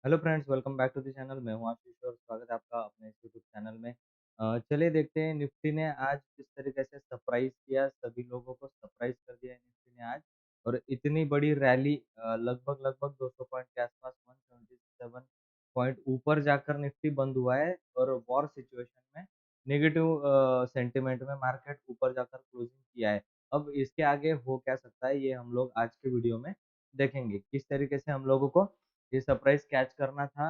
Hello friends, welcome back to the channel. मैं हूं आशीष और स्वागत है आपका अपने इस यूट्यूब चैनल में। चलिए देखते हैं निफ्टी ने आज किस तरीके से सरप्राइज किया। सभी लोगों को सरप्राइज कर दिया है निफ्टी ने आज। और इतनी बड़ी रैली, लगभग लगभग 200 पॉइंट के आसपास, 177 पॉइंट ऊपर जाकर निफ्टी बंद हुआ है। और वॉर सिचुएशन में नेगेटिव सेंटिमेंट में मार्केट ऊपर जाकर क्लोजिंग किया है। अब इसके आगे हो क्या सकता है, ये हम लोग आज के वीडियो में देखेंगे। किस तरीके से हम लोगों को ये सरप्राइज कैच करना था,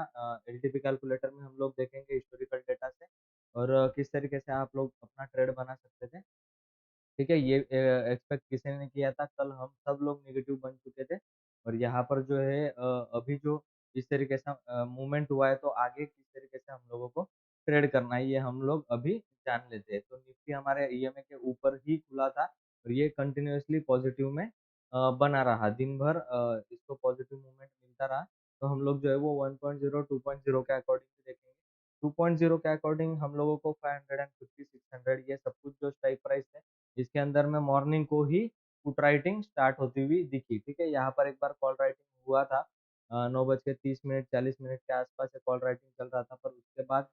एलटीपी कैलकुलेटर में हम लोग देखेंगे हिस्टोरिकल डेटा से। और किस तरीके से आप लोग अपना ट्रेड बना सकते थे। ठीक है, ये एक्सपेक्ट किसी ने नहीं किया था। कल हम सब लोग नेगेटिव बन चुके थे। और यहाँ पर जो है अभी जो इस तरीके से मूवमेंट हुआ है, तो आगे किस तरीके से हम लोगों को ट्रेड करना है ये हम लोग अभी जान लेते हैं। तो निफ्टी हमारे ईएमए के ऊपर ही खुला था और ये कंटिन्यूअसली पॉजिटिव में बना रहा दिन भर। इसको पॉजिटिव मूवमेंट मिलता रहा। तो हम लोग जो है वो 1.0 2.0 के अकॉर्डिंग देखेंगे। 2.0 के अकॉर्डिंग हम लोगों को 550 600 ये सब कुछ जो स्ट्राइक प्राइस है, इसके अंदर में मॉर्निंग को ही पुट राइटिंग स्टार्ट होती हुई दिखी। ठीक है, यहाँ पर एक बार कॉल राइटिंग हुआ था 9:30 40 मिनट के आसपास से कॉल राइटिंग चल रहा था। पर उसके बाद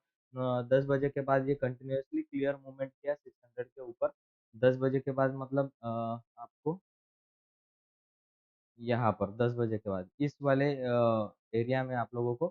10 बजे के बाद ये कंटिन्यूअसली क्लियर मूवमेंट किया 600 के ऊपर। 10 बजे के बाद मतलब आपको यहाँ पर 10 बजे के बाद इस वाले एरिया में आप लोगों को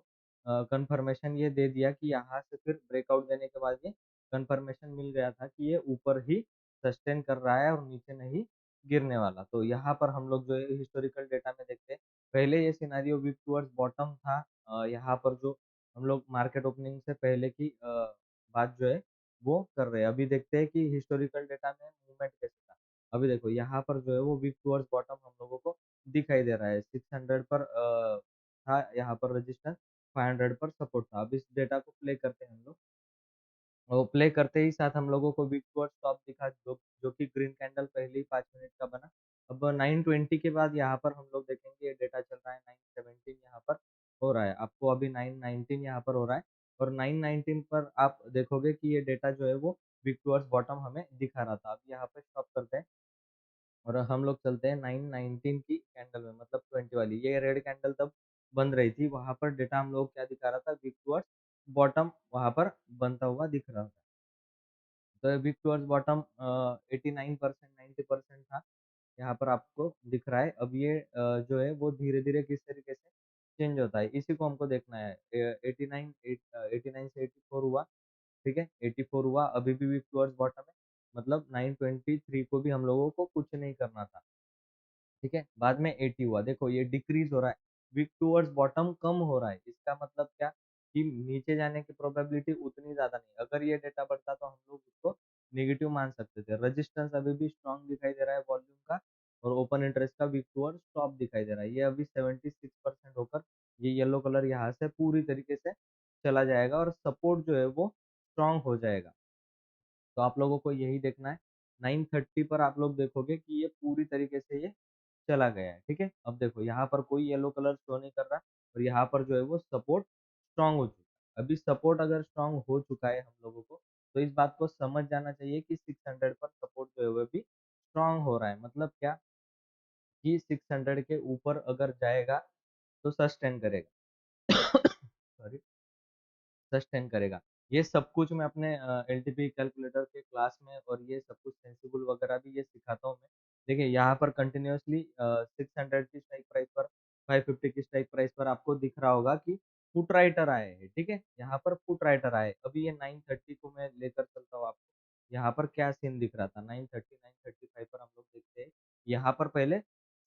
कंफर्मेशन ये दे दिया कि यहाँ से फिर ब्रेकआउट देने के बाद ये कंफर्मेशन मिल गया था कि ये ऊपर ही सस्टेन कर रहा है और नीचे नहीं गिरने वाला। तो यहाँ पर हम लोग जो है हिस्टोरिकल डेटा में देखते हैं, पहले ये सिनारियो वीक टूवर्ड्स बॉटम था। यहाँ पर जो हम लोग मार्केट ओपनिंग से पहले की बात जो है वो कर रहे हैं। अभी देखते हैं कि हिस्टोरिकल डेटा में मूवमेंट कैसे था। अभी देखो यहाँ पर जो है वो वीक टूवर्ड्स बॉटम हम लोगों को दिखाई दे रहा है। 600 पर था यहाँ पर रजिस्टर, 500 पर सपोर्ट था। अब इस डेटा को प्ले करते हैं हम लोग। और प्ले करते ही साथ हम लोगों को बिग टू स्टॉप दिखा, जो जो कि ग्रीन कैंडल पहले ही 5 मिनट का बना। अब 9:20 के बाद यहाँ पर हम लोग देखेंगे ये डेटा चल रहा है 9:17 यहाँ पर हो रहा है। आपको अभी 9:19 यहाँ पर हो रहा है। और 9:19 पर आप देखोगे कि ये डेटा जो है वो बिग टूवर्ड्स बॉटम हमें दिखा रहा था। अब यहाँ पे स्टॉप करते हैं और हम लोग चलते हैं 9:19 की कैंडल में, मतलब 20 वाली। ये रेड कैंडल तब बंद रही थी, वहां पर डेटा हम लोग क्या दिखा रहा था, वीक टूवर्ड्स बॉटम वहां पर बनता हुआ दिख रहा था। तो वीक टूवर्ड्स बॉटम 89% 90% था, यहाँ पर आपको दिख रहा है। अब ये जो है वो धीरे धीरे किस तरीके से चेंज होता है, इसी को हमको देखना है। 89 89 से 84 हुआ। ठीक है, 84 हुआ, अभी भी वीक टूवर्ड्स बॉटम है। मतलब 9:23 को भी हम लोगों को कुछ नहीं करना था। ठीक है, बाद में 80 हुआ, देखो ये डिक्रीज हो रहा है। वीक टूवर्ड्स बॉटम कम हो रहा है, इसका मतलब क्या कि नीचे जाने की प्रोबेबिलिटी उतनी ज्यादा नहीं। अगर ये डेटा बढ़ता तो हम लोग उसको नेगेटिव मान सकते थे। रेजिस्टेंस अभी भी स्ट्रांग दिखाई दे रहा है वॉल्यूम का। और ओपन इंटरेस्ट का वीक टूवर्ड्स टॉप दिखाई दे रहा है। ये अभी 76% होकर ये येलो कलर यहाँ से पूरी तरीके से चला जाएगा और सपोर्ट जो है वो स्ट्रांग हो जाएगा। तो आप लोगों को यही देखना है। 9:30 पर आप लोग देखोगे कि ये पूरी तरीके से ये चला गया है। ठीक है, अब देखो यहाँ पर कोई येलो कलर शो नहीं कर रहा और यहाँ पर जो है वो सपोर्ट स्ट्रांग हो चुका है। अभी सपोर्ट अगर स्ट्रांग हो चुका है हम लोगों को, तो इस बात को समझ जाना चाहिए कि 600 पर सपोर्ट जो है वो भी स्ट्रांग हो रहा है। मतलब क्या कि 600 के ऊपर अगर जाएगा तो सस्टेन करेगा। सॉरी, सस्टेन करेगा। ये सब कुछ मैं अपने एलटीपी कैलकुलेटर के क्लास में और ये सब कुछ सेंसिबल वगैरह भी ये सिखाता हूँ मैं। देखिए यहाँ पर कंटिन्यूअसली 600 की स्ट्राइक प्राइस पर, 550 की स्ट्राइक प्राइस पर आपको दिख रहा होगा कि पुट राइटर आए हैं। ठीक है, यहाँ पर पुट राइटर आए। अभी ये 9:30 को मैं लेकर चलता हूँ आपको। यहाँ पर क्या सीन दिख रहा था, 9:30 9:35 पर हम लोग देखते हैं। यहाँ पर पहले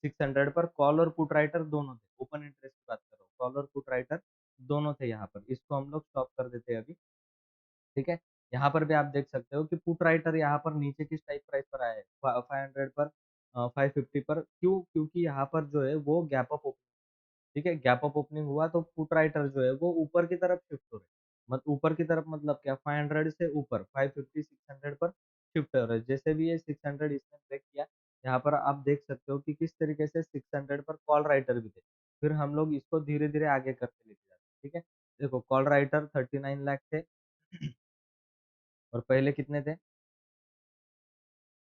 600 पर कॉल और पुट राइटर दोनों थे। ओपन इंटरेस्ट की बात कर रहा हूँ, कॉल और पुट राइटर दोनों थे यहाँ पर। इसको हम लोग स्टॉप कर देते हैं अभी। ठीक है, यहाँ पर भी आप देख सकते हो कि पुट राइटर यहाँ पर नीचे की स्ट्राइक प्राइस पर आए, 500 पर, 550 पर। क्यों? क्योंकि यहाँ पर जो है वो गैप अप ओपनिंग। ठीक है, गैप अप ओपनिंग हुआ तो पुट राइटर जो है वो ऊपर की तरफ शिफ्ट हो रहे हैं। मत ऊपर की तरफ मतलब क्या, 500 से ऊपर 550 600 पर शिफ्ट हो रहे हैं। जैसे भी ये 600 इसने ब्रेक किया, यहाँ पर आप देख सकते हो कि किस तरीके से 600 पर कॉल राइटर भी थे। फिर हम लोग इसको धीरे धीरे आगे करके लेके जाते हैं। ठीक है, देखो कॉल राइटर 39 लाख थे और पहले कितने थे,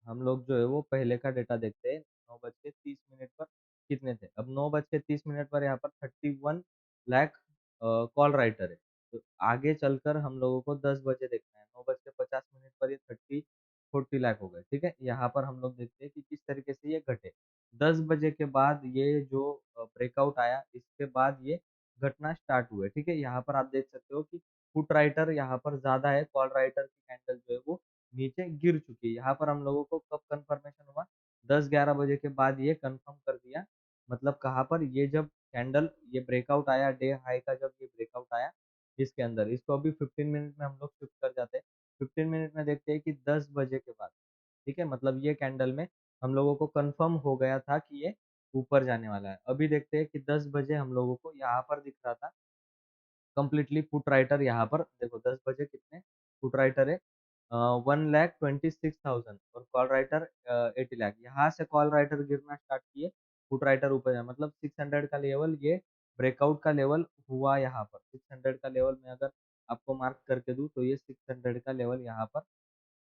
हम लोग जो है वो पहले का डेटा देखते हैं। 9:30 पर कितने थे। अब 9:30 पर यहाँ पर 31 लाख कॉल राइटर है। तो आगे चलकर हम लोगों को 10 बजे देखना है, 9:50 पर ये 30-40 लाख हो गए, ठीक है? यहाँ पर हम लोग देखते हैं कि किस तरीके से ये घटे। 10 बजे के बाद ये जो ब्रेकआउट आया, इसके बाद ये घटना स्टार्ट हुए, ठीक है? यहाँ पर आप देख सकते हो कि पुट राइटर यहाँ पर ज़्यादा है, कॉल राइटर की कैंडल जो है वो नीचे गिर चुकी है। यहाँ पर हम लोगों को कब कंफर्मेशन हुआ? 10-11 बजे के बाद ये कंफर्म कर दिया। मतलब कहाँ पर? ये जब कैंडल ये ब्रेकआउट आया, डे हाई का जब ये ब्रेकआउट आया, इसके अंदर इसको अभी 15 मिनट में हम लोग शिफ्ट कर जाते हैं। 15 मिनट में देखते हैं कि 10 बजे के बाद, ठीक है? मतलब ये कैंडल में हम लोगों को कंफर्म हो गया था कि ये ऊपर जाने वाला है। अभी देखते हैं कि 10 बजे हम लोगों को यहाँ पर दिख रहा था कंप्लीटली पुट राइटर। यहाँ पर देखो 10 बजे कितने पुट राइटर है? 1,26,000 और कॉल राइटर 80 लाख। यहाँ से कॉल राइटर गिरना स्टार्ट किए, पुट राइटर ऊपर जाए, मतलब 600 का लेवल, ये ब्रेकआउट का लेवल हुआ यहाँ पर। 600 का लेवल में अगर आपको मार्क करके दूं तो ये 600 का लेवल यहाँ पर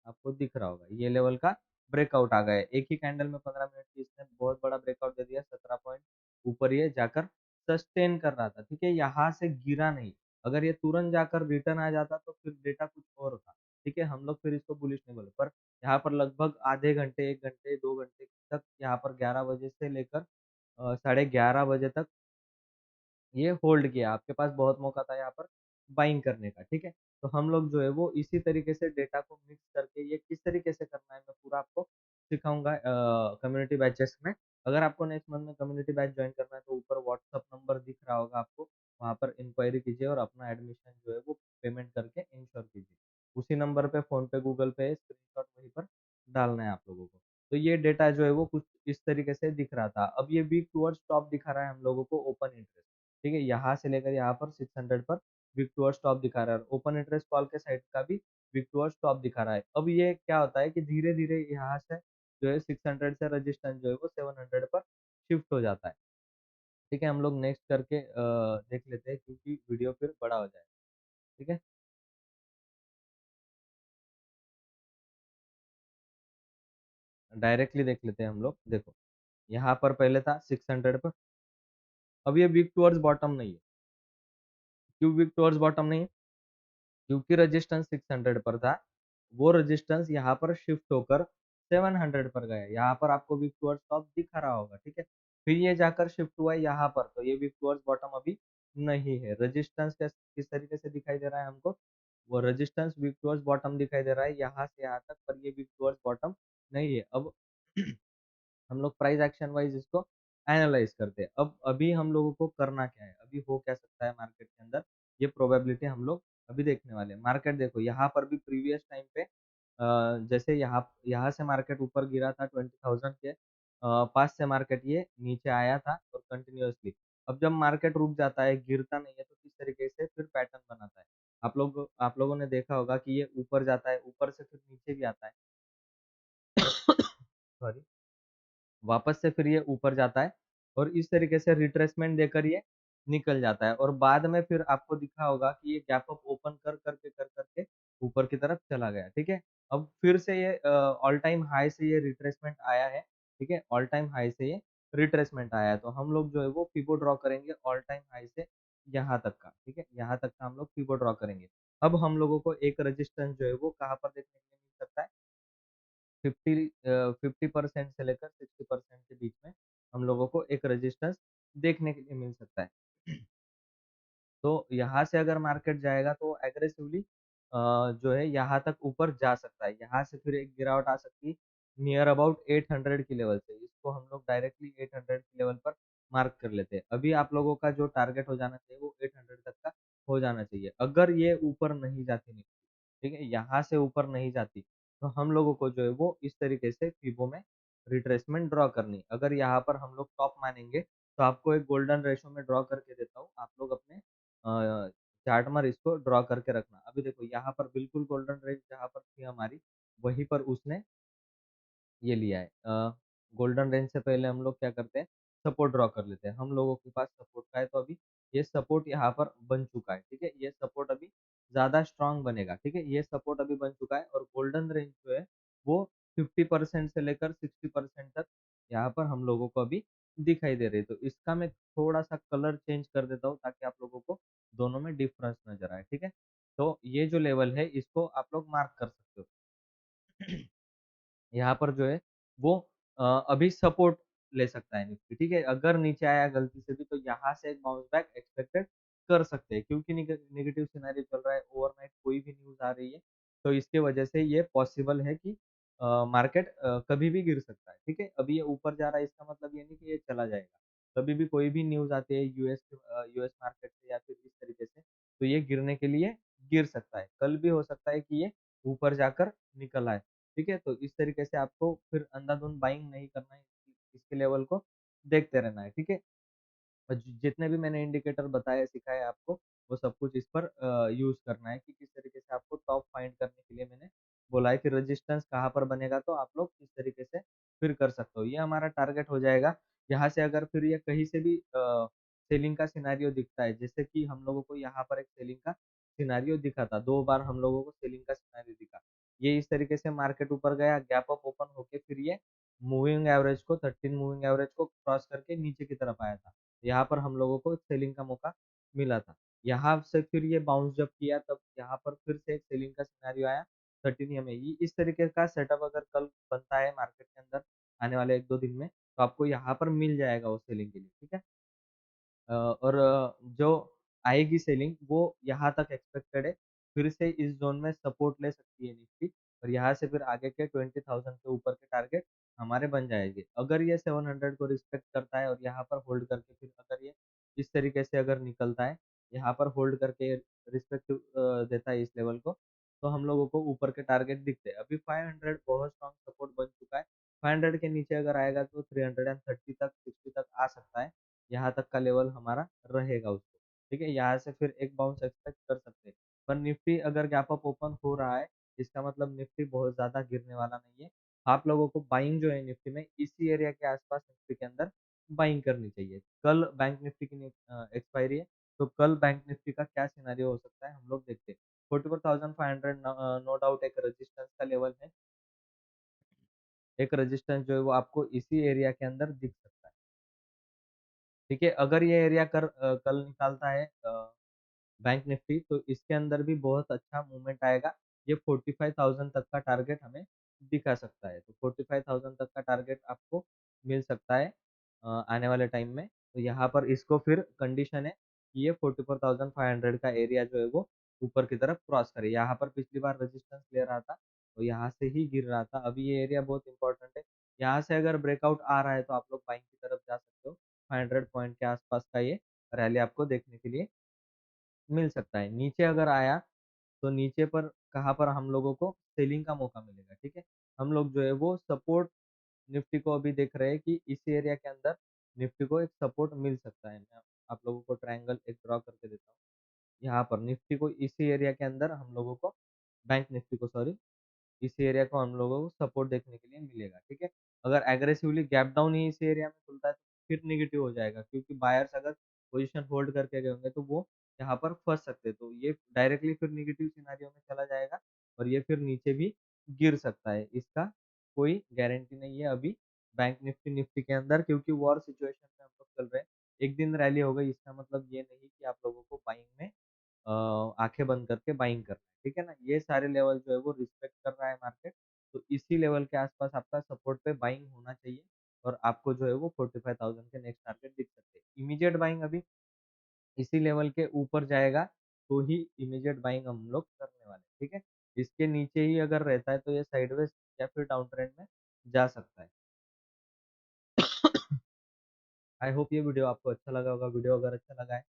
आपको दिख रहा होगा। ये लेवल का ब्रेकआउट आ गया है। एक ही कैंडल में 15 मिनट की इसने बहुत बड़ा ब्रेकआउट दे दिया, 17 पॉइंट ऊपर ये जाकर सस्टेन कर रहा था, ठीक है? यहाँ से गिरा नहीं। अगर ये तुरंत जाकर रिटर्न आ जाता तो फिर डेटा कुछ और था, ठीक है? हम लोग फिर इसको बुलिश नहीं बोले, पर यहाँ पर लगभग आधे घंटे, 1 घंटे, 2 घंटे तक, यहाँ पर 11 बजे से लेकर 11:30 बजे तक ये होल्ड किया। आपके पास बहुत मौका था यहाँ पर बाइंग करने का, ठीक है? तो हम लोग जो है वो इसी तरीके से डेटा को मिक्स करके ये किस तरीके से करना है मैं पूरा आपको सिखाऊंगा कम्युनिटी बैचेस में। अगर आपको नेक्स्ट मंथ में कम्युनिटी बैच ज्वाइन करना है तो ऊपर व्हाट्सअप नंबर दिख रहा होगा आपको, वहाँ पर इंक्वायरी कीजिए और अपना एडमिशन जो है वो पेमेंट करके इंश्योर कीजिए। उसी नंबर पे फोन पे, गूगल पे स्क्रीनशॉट वहीं पर डालना है आप लोगों को। तो ये डेटा जो है वो कुछ इस तरीके से दिख रहा था। अब ये वीक टूवर्ड्स टॉप दिखा रहा है हम लोगों को ओपन इंटरेस्ट, ठीक है? यहाँ से लेकर यहाँ पर 600 पर वीक टूवर्ड्स टॉप दिखा रहा है। ओपन इंटरेस्ट कॉल के साइड का भी वीक टूवर्ड्स टॉप दिखा रहा है। अब ये क्या होता है कि धीरे धीरे यहाँ से जो है 600 से रेजिस्टेंस जो है वो 700 पर शिफ्ट हो जाता है, ठीक है? हम लोग नेक्स्ट करके देख लेते हैं क्योंकि वीडियो फिर बड़ा हो जाए, ठीक है? डायरेक्टली देख लेते हैं हम लोग। देखो यहाँ पर पहले था 600 पर, अब ये वीक टूवर्ड्स बॉटम नहीं है। क्यों वीक टूवर्ड्स बॉटम नहीं है? क्योंकि रेजिस्टेंस 600 पर था, वो रेजिस्टेंस यहाँ पर शिफ्ट होकर 700 पर गया। यहाँ पर आपको वीक टूवर्ड्स टॉप दिखा रहा होगा, ठीक है? फिर ये जाकर शिफ्ट हुआ है यहाँ पर, तो ये वीक टूवर्ड्स बॉटम अभी नहीं है। रेजिस्टेंस किस तरीके से दिखाई दे रहा है हमको? वो रेजिस्टेंस वीक टूवर्ड्स बॉटम दिखाई दे रहा है यहाँ से यहाँ तक, पर ये वीक टूवर्ड्स बॉटम नहीं है। अब हम लोग प्राइस एक्शन वाइज इसको एनालाइज करते हैं। अब अभी हम लोगों को करना क्या है, अभी हो क्या सकता है मार्केट के अंदर, ये प्रोबेबिलिटी हम लोग अभी देखने वाले हैं। मार्केट देखो यहाँ पर भी प्रीवियस टाइम पे जैसे यहाँ यहाँ से मार्केट ऊपर गिरा था 20,000 के पास से मार्केट ये नीचे आया था और कंटिन्यूअसली। अब जब मार्केट रुक जाता है, गिरता नहीं है, तो किस तरीके से फिर पैटर्न बनाता है? आप लोगों ने देखा होगा कि ये ऊपर जाता है, ऊपर से फिर नीचे भी आता है सॉरी, वापस से फिर ये ऊपर जाता है और इस तरीके से रिट्रेसमेंट देकर ये निकल जाता है और बाद में फिर आपको दिखा होगा कि ये गैप अप ओपन कर करके ऊपर की तरफ चला गया, ठीक है? अब फिर से ये ऑल टाइम हाई से ये रिट्रेसमेंट आया है, ठीक है? ऑल टाइम हाई से ये रिट्रेसमेंट आया है, तो हम लोग जो है वो फिबो ड्रॉ करेंगे ऑल टाइम हाई से यहाँ तक का, ठीक है? यहाँ तक का हम लोग फिबो ड्रॉ करेंगे। अब हम लोगों को एक रेजिस्टेंस जो है वो कहाँ पर देखने के लिए मिल सकता है? 50% से लेकर 60% के बीच में हम लोगों को एक रेजिस्टेंस देखने के लिए मिल सकता है। तो यहाँ से अगर मार्केट जाएगा तो एग्रेसिवली जो है यहाँ तक ऊपर जा सकता है। यहाँ से फिर एक गिरावट आ सकती है नियर अबाउट 800 की लेवल से। इसको हम लोग डायरेक्टली 800 की लेवल पर मार्क कर लेते हैं। अभी आप लोगों का जो टारगेट हो जाना चाहिए वो 800 तक का हो जाना चाहिए। अगर ये ऊपर नहीं जाती निफ्टी, ठीक है, यहाँ से ऊपर नहीं जाती, तो हम लोगों को जो है वो इस तरीके से फिबो में रिट्रेसमेंट ड्रॉ करनी। अगर यहाँ पर हम लोग टॉप मानेंगे तो आपको एक गोल्डन रेशो में ड्रॉ करके देता हूँ, आप लोग अपने चार्ट में इसको ड्रॉ करके रखना। अभी देखो यहाँ पर बिल्कुल गोल्डन रेंज जहाँ पर थी हमारी, वहीं पर उसने ये लिया है। गोल्डन रेंज से पहले हम लोग क्या करते हैं, सपोर्ट ड्रॉ कर लेते हैं। हम लोगों के पास सपोर्ट का है, तो अभी ये सपोर्ट यहाँ पर बन चुका है, ठीक है? ये सपोर्ट अभी ज्यादा स्ट्रांग बनेगा, ठीक है? ये सपोर्ट अभी बन चुका है और गोल्डन रेंज जो है वो 50% से लेकर 60% तक यहाँ पर हम लोगों को अभी दिखाई दे रही है। तो इसका मैं थोड़ा-सा कलर चेंज कर देता हूँ ताकि आप लोगों को दोनों में डिफरेंस नज़र आए, ठीक है? तो ये जो लेवल है इसको आप लोग मार्क कर सकते हो। यहाँ पर जो है वो अभी सपोर्ट ले सकता है निफ्टी, ठीक है? अगर नीचे आया गलती से भी तो यहाँ से एक बाउंस बैक एक्सपेक्टेड कर सकते हैं क्योंकि नेगेटिव सिनेरियो चल रहा है, ओवरनाइट कोई भी न्यूज़ आ रही है, तो इसके वजह से ये पॉसिबल है कि मार्केट कभी भी गिर सकता है, ठीक है? अभी ये ऊपर जा रहा है इसका मतलब ये नहीं कि ये चला जाएगा। कभी भी कोई भी न्यूज़ आती है यूएस मार्केट से या फिर इस तरीके से, तो ये गिरने के लिए गिर सकता है। कल भी हो सकता है कि ये ऊपर जाकर निकल आए। ठीक है? तो इस तरीके से आपको फिर अंधाधुंध बाइंग नहीं करना है, इसके लेवल को देखते रहना है, ठीक है? और जितने भी मैंने इंडिकेटर बताए, सिखाए आपको, वो सब कुछ इस पर यूज़ करना है कि किस तरीके से आपको टॉप फाइंड करने के लिए मैंने बोला है कि रेजिस्टेंस कहाँ पर बनेगा तो आप लोग इस तरीके से फिर कर सकते हो। ये हमारा टारगेट हो जाएगा। यहाँ से अगर फिर ये कहीं से भी सेलिंग का सिनेरियो दिखता है, जैसे कि हम लोगों को यहाँ पर एक सेलिंग का सिनेरियो दिखा था, 2 बार हम लोगों को सेलिंग का सिनेरियो दिखा। ये इस तरीके से मार्केट ऊपर गया, गैप अप ओपन होके फिर ये मूविंग एवरेज को 13 मूविंग एवरेज को क्रॉस करके नीचे की तरफ आया था। यहाँ पर हम लोगों को सेलिंग का मौका मिला था। यहाँ से फिर ये बाउंस जब किया तब यहाँ पर फिर से एक सेलिंग का सिनेरियो आया 13 में। ये इस तरीके का सेटअप अगर कल बनता है मार्केट के अंदर आने वाले 1-2 दिन में, तो आपको यहाँ पर मिल जाएगा वो सेलिंग के लिए, ठीक है? और जो आएगी सेलिंग वो यहाँ तक एक्सपेक्टेड है। फिर से इस ज़ोन में सपोर्ट ले सकती है निफ्टी और यहाँ से फिर आगे के 20,000 के ऊपर के टारगेट हमारे बन जाएँगे। अगर ये 700 को रिस्पेक्ट करता है और यहाँ पर होल्ड करके फिर अगर ये इस तरीके से अगर निकलता है, यहाँ पर होल्ड करके रिस्पेक्ट देता है इस लेवल को, तो हम लोगों को ऊपर के टारगेट दिखते हैं। अभी 500 बहुत स्ट्रॉन्ग सपोर्ट बन चुका है। 500 के नीचे अगर आएगा तो 330 तक, 60 तक आ सकता है। यहाँ तक का लेवल हमारा रहेगा उसको, ठीक है? यहाँ से फिर एक बाउंस एक्सपेक्ट कर सकते हैं। पर निफ्टी अगर गैप अप ओपन हो रहा है, इसका मतलब निफ्टी बहुत ज़्यादा गिरने वाला नहीं है। आप लोगों को बाइंग जो है निफ्टी में इसी एरिया के आसपास निफ्टी के अंदर बाइंग करनी चाहिए। कल बैंक निफ्टी की एक्सपायरी है, तो कल बैंक निफ्टी का क्या सिनेरियो हो सकता है हम लोग देखते हैं। 44,500 नो डाउट एक रेजिस्टेंस का लेवल है। एक रेजिस्टेंस जो है वो आपको इसी एरिया के अंदर दिख सकता है। ठीक है, अगर ये एरिया कल निकालता है बैंक निफ्टी तो इसके अंदर भी बहुत अच्छा मूवमेंट आएगा। ये 45,000 तक का टारगेट हमें दिखा सकता है। तो 45,000 तक का टारगेट आपको मिल सकता है आने वाले टाइम में। तो यहाँ पर इसको फिर कंडीशन है कि ये 44,500 का एरिया जो है वो ऊपर की तरफ क्रॉस करे। यहाँ पर पिछली बार रेजिस्टेंस ले रहा था, तो यहाँ से ही गिर रहा था। अभी ये एरिया बहुत इंपॉर्टेंट है। यहाँ से अगर ब्रेकआउट आ रहा है तो आप लोग बाइंग की तरफ जा सकते हो। 500 पॉइंट के आसपास का ये रैली आपको देखने के लिए मिल सकता है। नीचे अगर आया, तो नीचे पर कहाँ पर हम लोगों को सेलिंग का मौका मिलेगा, ठीक है? हम लोग जो है वो सपोर्ट निफ्टी को अभी देख रहे हैं कि इस एरिया के अंदर निफ्टी को एक सपोर्ट मिल सकता है। मैं आप लोगों को ट्रायंगल एक ड्रॉ करके देता हूँ। यहाँ पर निफ्टी को इसी एरिया के अंदर हम लोगों को बैंक निफ्टी को सॉरी इस एरिया को हम लोगों को सपोर्ट देखने के लिए मिलेगा, ठीक है? अगर एग्रेसिवली गैप डाउन ही इस एरिया में खुलता है तो फिर नेगेटिव हो जाएगा क्योंकि बायर्स अगर पोजीशन होल्ड करके गए होंगे तो वो यहाँ पर फँस सकते हैं। तो ये डायरेक्टली फिर नेगेटिव सिनेरियो में चला जाएगा और ये फिर नीचे भी गिर सकता है। इसका कोई गारंटी नहीं है अभी बैंक निफ्टी निफ्टी के अंदर क्योंकि वॉर सिचुएशन में हम लोग चल रहे हैं। एक दिन रैली हो गई इसका मतलब ये नहीं कि आप लोगों को बाइंग में आँखें बंद करके बाइंग करना है, ठीक है ना? ये सारे लेवल जो है वो रिस्पेक्ट कर रहा है मार्केट, तो इसी लेवल के आसपास आपका सपोर्ट पे बाइंग होना चाहिए और आपको जो है वो 45,000 के नेक्स्ट टारगेट दिख सकते हैं। इमीडिएट बाइंग अभी इसी लेवल के ऊपर जाएगा, तो ही इमीडिएट बाइंग हम लोग करने वाले हैं, ठीक है? इसके नीचे ही अगर रहता है तो ये साइडवेज़ या फिर डाउन ट्रेंड में जा सकता है। आई होप ये वीडियो आपको अच्छा लगा होगा। वीडियो अगर अच्छा लगा है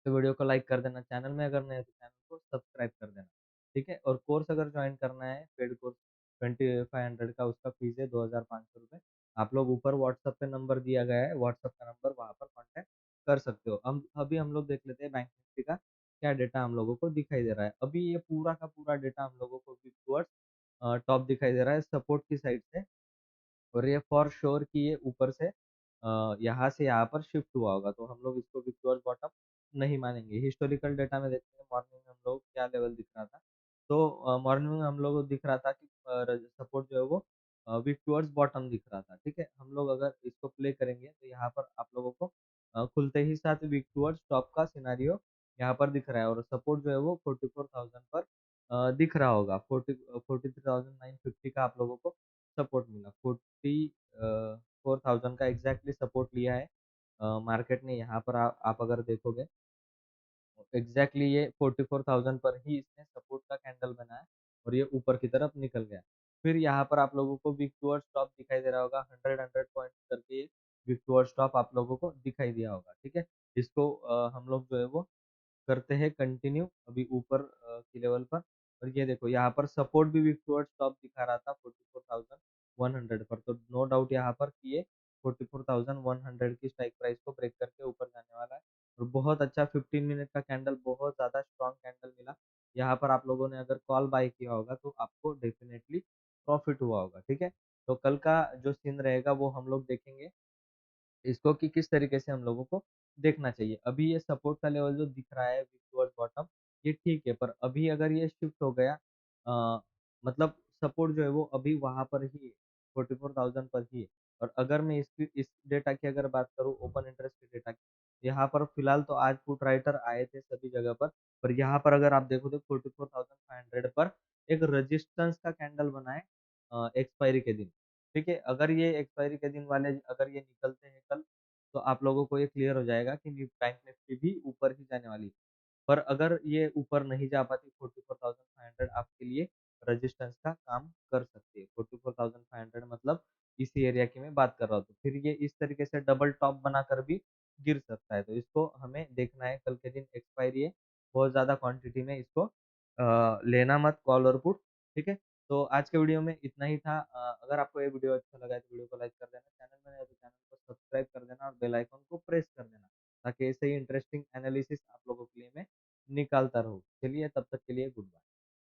तो वीडियो को लाइक कर देना, चैनल में अगर नए हो तो चैनल को सब्सक्राइब कर देना, ठीक है? और कोर्स अगर ज्वाइन करना है, पेड कोर्स 2500 का उसका फीस है 2,500 रुपये। आप लोग ऊपर व्हाट्सएप पे नंबर दिया गया है, व्हाट्सएप का नंबर वहाँ पर कॉन्टैक्ट कर सकते हो। हम अभी हम लोग देख लेते हैं बैंक निफ्टी का क्या डेटा हम लोगों को दिखाई दे रहा है। अभी ये पूरा का पूरा डेटा हम लोगों को विक टुवर्ड्स टॉप दिखाई दे रहा है सपोर्ट की साइड से और ये फॉर श्योर कि ये ऊपर से यहाँ से यहाँ पर शिफ्ट हुआ होगा, तो हम लोग इसको विक टुवर्ड्स बॉटम नहीं मानेंगे। हिस्टोरिकल डेटा में देखते हैं मॉर्निंग में हम लोग क्या लेवल दिख रहा था। तो मॉर्निंग में हम लोग को दिख रहा था कि सपोर्ट जो है वो वीक टुवर्ड्स बॉटम दिख रहा था, ठीक है? हम लोग अगर इसको प्ले करेंगे तो यहाँ पर आप लोगों को खुलते ही साथ वीक टुवर्ड्स टॉप का सिनेरियो यहाँ पर दिख रहा है और सपोर्ट जो है वो 44,000 पर दिख रहा होगा। 43,950 का आप लोगों को सपोर्ट मिला। 44,000 का एग्जैक्टली सपोर्ट लिया है मार्केट ने। यहाँ पर आप अगर देखोगे एग्जैक्टली ये 44,000 पर ही इसने सपोर्ट का कैंडल बनाया और ये ऊपर की तरफ निकल गया। फिर यहाँ पर आप लोगों को विक टुवर्ड्स टॉप दिखाई दे रहा होगा, 100 पॉइंट करके विक टुवर्ड्स टॉप आप लोगों को दिखाई दिया होगा, ठीक है? इसको हम लोग जो है वो करते हैं कंटिन्यू अभी ऊपर की लेवल पर। और ये देखो यहाँ पर सपोर्ट भी वीक टुवर्ड्स टॉप दिखा रहा था 44,100 पर, तो नो डाउट यहाँ पर कि ये 44,100 की स्ट्राइक प्राइस को ब्रेक करके ऊपर जाने वाला है। और बहुत अच्छा 15 मिनट का कैंडल, बहुत ज्यादा स्ट्रॉन्ग कैंडल मिला। यहाँ पर आप लोगों ने अगर कॉल बाय किया होगा तो आपको डेफिनेटली प्रॉफिट हुआ होगा, ठीक है? तो कल का जो सीन रहेगा वो हम लोग देखेंगे इसको कि किस तरीके से हम लोगों को देखना चाहिए। अभी ये सपोर्ट का लेवल जो दिख रहा है टुवर्ड्स बॉटम, ये ठीक है, पर अभी अगर ये शिफ्ट हो गया मतलब सपोर्ट जो है वो अभी वहां पर ही है, 44,000 पर ही है। और अगर मैं इस डेटा की अगर बात करूँ, ओपन इंटरेस्ट के डेटा की, यहाँ पर फिलहाल तो आज पुट राइटर आए थे सभी जगह पर यहाँ पर अगर आप देखो तो 44,500 पर एक रेजिस्टेंस का कैंडल बना है एक्सपायरी के दिन, ठीक है? अगर ये एक्सपायरी के दिन वाले अगर ये निकलते हैं कल, तो आप लोगों को ये क्लियर हो जाएगा कि बैंक निफ्टी भी ऊपर ही जाने वाली है। पर अगर ये ऊपर नहीं जा पाती 44,500 आपके लिए रेजिस्टेंस का काम कर सकती है। 44,500 मतलब इसी एरिया की मैं बात कर रहा हूँ। तो फिर ये इस तरीके से डबल टॉप बनाकर भी गिर सकता है। तो इसको हमें देखना है, कल के दिन एक्सपायरी है, बहुत ज़्यादा क्वांटिटी में इसको लेना मत कॉल और पुट, ठीक है? तो आज के वीडियो में इतना ही था। अगर आपको ये वीडियो अच्छा लगा है तो वीडियो को लाइक कर देना, चैनल में नए हो तो चैनल को सब्सक्राइब कर देना और बेल आइकन को प्रेस कर देना, ताकि ऐसे ही इंटरेस्टिंग एनालिसिस आप लोगों के लिए मैं निकालता रहूँ। चलिए तब तक के लिए गुड बाय।